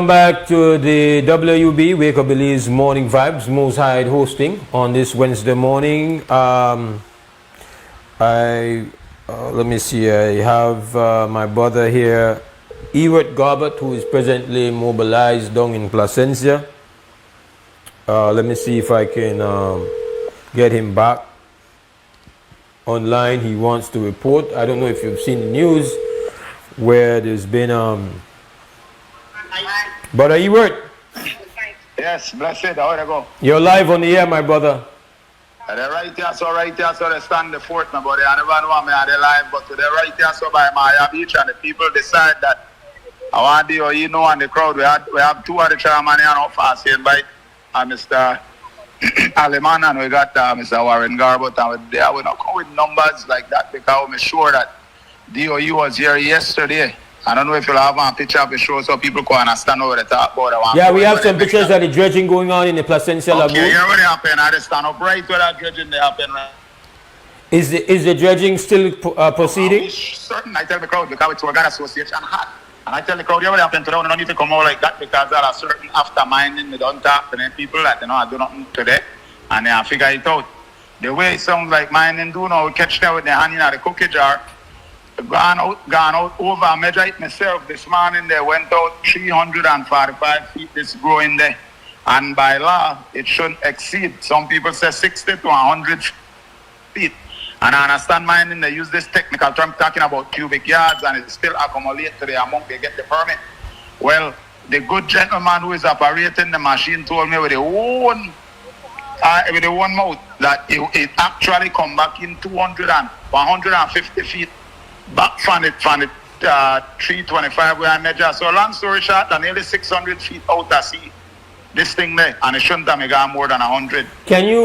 Welcome back to the WB Wake Up Belize Morning Vibes, Most High hosting on this Wednesday morning. Let me see, I have my brother here, Ewart Garbett, who is presently mobilized down in Placencia. Let me see if I can get him back online. He wants to report. I don't know if you've seen the news where there's been Brother Ewart. Yes, blessed. How do go? You're live on the air, my brother. They're right here, so they stand the fort, my brother. I never know me are they live, but they're right here, so by Maya Beach, and the people decide that I want to you know, and the crowd. We have two of the chairman here now fasting by Mr. Aleman, and we got Mr. Warren Garbett, and we're not going with numbers like that because we're sure that DOE was here yesterday. I don't know if you'll have a picture of the show so people can understand what they talk about. Yeah, we have some pictures of the dredging going on in the Placencia Lagoon. Okay, here what happened. I just stand up right where that dredging they happen. Is the dredging still proceeding? Certain, I tell the crowd because it's Organ Association hot. And I tell the crowd, here what happened today, we don't need to come out like that because there are certain after mining, they don't talk to them people that I do nothing today. And they figure it out. The way it sounds like mining do now, we catch them with their hand in the cookie jar. Gone out over, I measure it myself this morning. They went out 345 feet this growing there, and by law it shouldn't exceed, some people say 60 to 100 feet. And I understand mining, they use this technical term talking about cubic yards, and it still accumulate to the amount they get the permit. Well, the good gentleman who is operating the machine told me with the one mouth that it actually come back in 200 and 150 feet back from it 325 where I measure. So long story short, I'm nearly 600 feet out to sea. This thing there, and it shouldn't have gone more than 100. Can you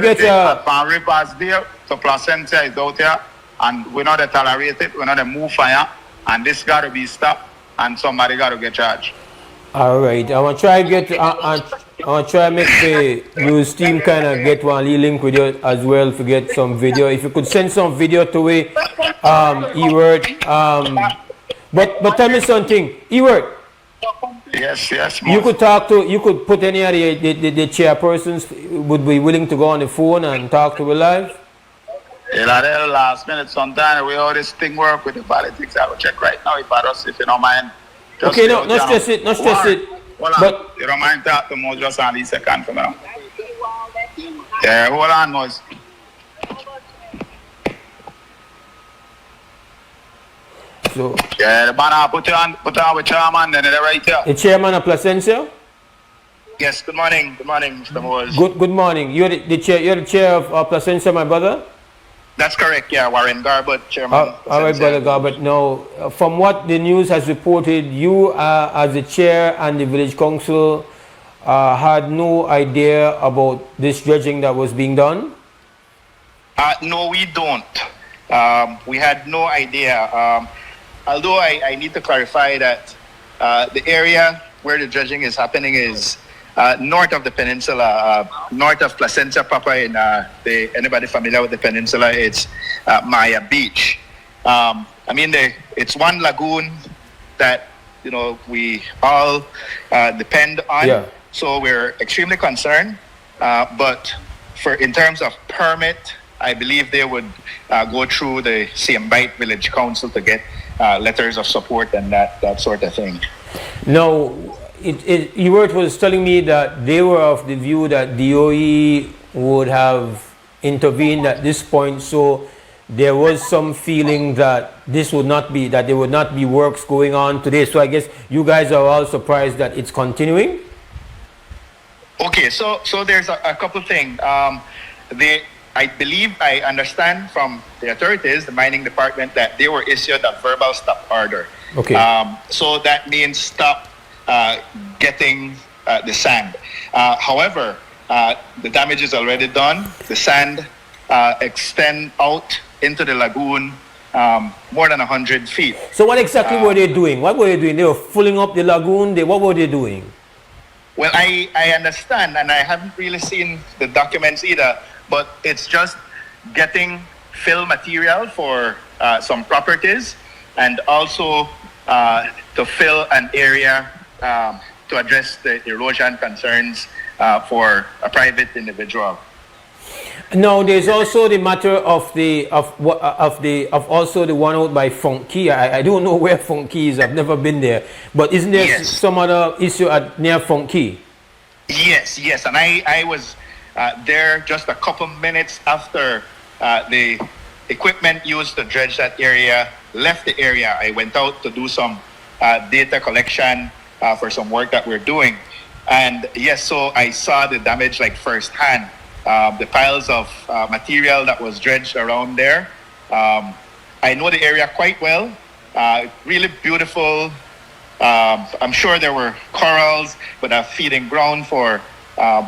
get from rivers there to Placencia is out here, and we're not to tolerate it, we're not to move fire, and this got to be stopped, and somebody got to get charged. All right, I want to try make the news team kind of get one link with you as well to get some video. If you could send some video to it, Ewart. But tell me something, Ewart. Yes. You could put any of the chairpersons would be willing to go on the phone and talk to you live. Yeah, the last minute sometime we all this thing work with the politics. I will check right now if you don't mind. Just okay, not stress it. But you don't mind talk to me just on the second for now. Yeah, hold on, Moise. So yeah, the banner put on with chairman, then they're right here. The chairman of Placencia? Yes, good morning, Mr. Moise. Good morning. You're the chair of Placencia, my brother? That's correct, yeah, Warren Garbett, chairman. All right, Brother Garbett. Now, from what the news has reported, you as the chair and the village council had no idea about this dredging that was being done? No, we don't. We had no idea. Although I need to clarify that the area where the dredging is happening is north of the peninsula, north of Placencia proper. Anybody familiar with the peninsula? It's Maya Beach. It's one lagoon that we all depend on. Yeah. So we're extremely concerned. But in terms of permit, I believe they would go through the Siambite Village Council to get letters of support and that sort of thing. No. Ewart was telling me that they were of the view that DOE would have intervened at this point, so there was some feeling that there would not be works going on today. So I guess you guys are all surprised that it's continuing. Okay, so there's a couple things. I believe I understand from the authorities, the mining department, that they were issued a verbal stop order. Okay. So that means stop getting the sand. However, the damage is already done. The sand extend out into the lagoon more than 100 feet. So what exactly were they doing? What were they doing? They were filling up the lagoon. What were they doing? Well, I understand, and I haven't really seen the documents either, but it's just getting fill material for some properties, and also to fill an area to address the erosion concerns for a private individual. Now, there's also the matter of also the one out by Funk Caye. I don't know where Funk Caye is. I've never been there. But isn't there Yes. some other issue near Funk Caye? Yes, and I was there just a couple minutes after the equipment used to dredge that area left the area. I went out to do some data collection for some work that we're doing. And yes, so I saw the damage like firsthand. The piles of material that was dredged around there. I know the area quite well. Really beautiful. I'm sure there were corals, but a feeding ground for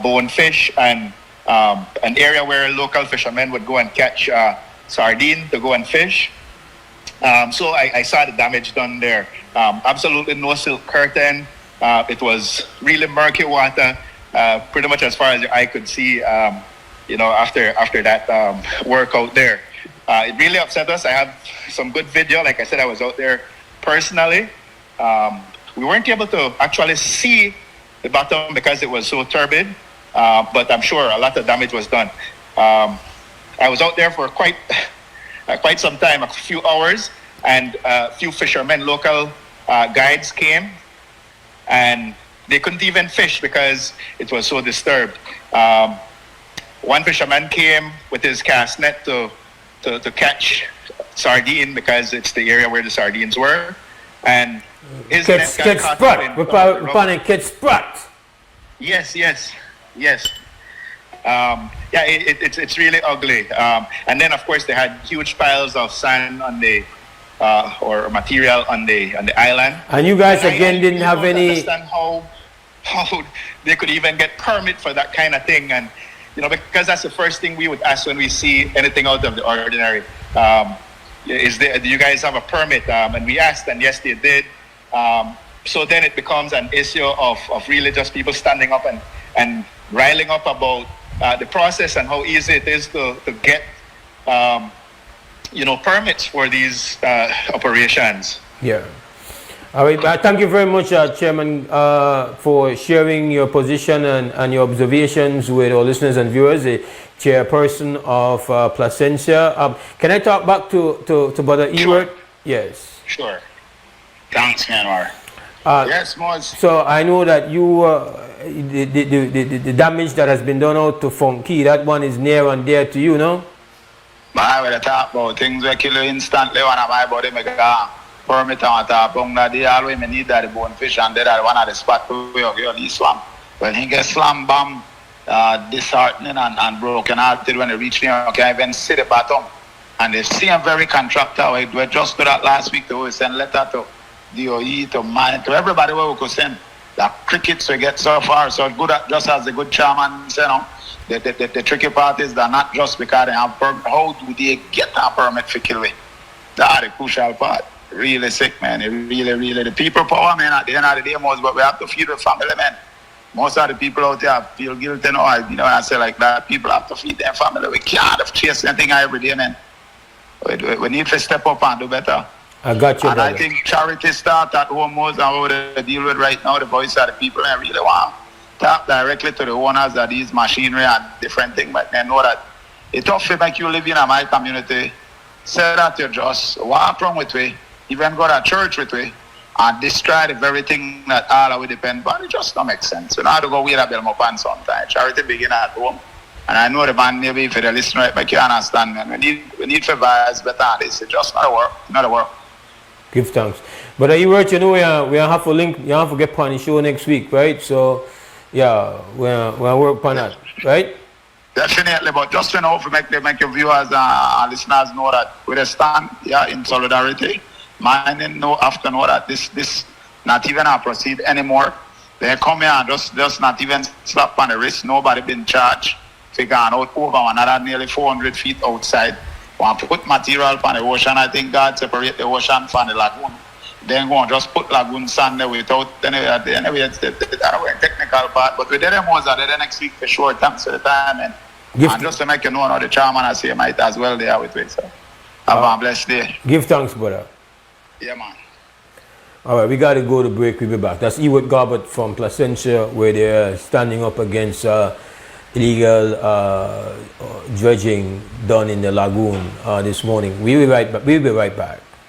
bonefish and an area where local fishermen would go and catch sardine to go and fish. So I saw the damage done there. Absolutely no silk curtain. It was really murky water, pretty much as far as the eye could see, after that work out there. It really upset us. I have some good video. Like I said, I was out there personally. We weren't able to actually see the bottom because it was so turbid, but I'm sure a lot of damage was done. I was out there for quite some time, a few hours, and a few fishermen, local guides came, and they couldn't even fish because it was so disturbed. One fisherman came with his cast net to catch sardine because it's the area where the sardines were, and his net got caught up in catch sprat. Yes. It's really ugly. And then of course they had huge piles of sand on the or material on the island. And you guys again didn't have any. Understand how they could even get permit for that kind of thing, and because that's the first thing we would ask when we see anything out of the ordinary. Do you guys have a permit? And we asked, and yes, they did. So then it becomes an issue of really just people standing up and riling up about the process and how easy it is to get permits for these operations. Yeah. All right. Thank you very much, Chairman, for sharing your position and your observations with our listeners and viewers. The chairperson of Placencia. Can I talk back to Brother Ewart? Yes. Sure. Thanks, Manwar. Yes, Moz. So I know that you the damage that has been done out to Funk Caye, that one is near and dear to you, no? I will talk about things that kill you instantly when my body make a permit and talk about that. They always need that bonefish and that one of the spot where you get swam. When he gets slam bomb, disheartening and broken hearted when they reach there, you can't even see the bottom. And the same very contractor, we just do that last week, we send letter to DOE, to mine, to everybody where we could send the crickets we get so far. So good, just as the good chairman said, the tricky part is that not just because they have permit, how do they get a permit for killing? That's the crucial part. Really sick, man. It really, the people power, man, at the end of the day, most, but we have to feed the family, man. Most of the people out there feel guilty, when I say like that, people have to feed their family. We can't chase anything every day, man. We need to step up and do better. I got you, and brother. I think charity start at home most and how they deal with right now, the voice of the people. I really want to talk directly to the owners of these machinery and different things, but they know that it's tough to make you live in my community. Say that you just walk wrong with me, even go to church with me, and destroy the very thing that all of we depend on. It just don't make sense. You know how to go wear a bell my pants sometimes. Charity begin at home. And I know the man, maybe if you listen right, but you understand, man. We need to advise better on this. It's just not a work. Give thanks. But you work, we have to link, you have to get on the show next week, right? So, yeah, we'll work on that, right? Definitely, but just to make your viewers and listeners know that we stand in solidarity. Mine have to know that this not even proceed anymore. They come here and just not even slap on the wrist. Nobody been charged. They gone out over another nearly 400 feet outside. Want to put material from the ocean. I think God separate the ocean from the lagoon. Then go and just put lagoon sand there without anyway it's the technical part. But we did them was there next week for sure. Thanks for the time and just to make you know the chairman I say might as well there with me. So have a blessed day. Give thanks, brother. Yeah, man. All right, we got to go to break. We'll be back. That's Ewart Garbett from Placencia, where they're standing up against illegal dredging done in the lagoon this morning. We'll be right back.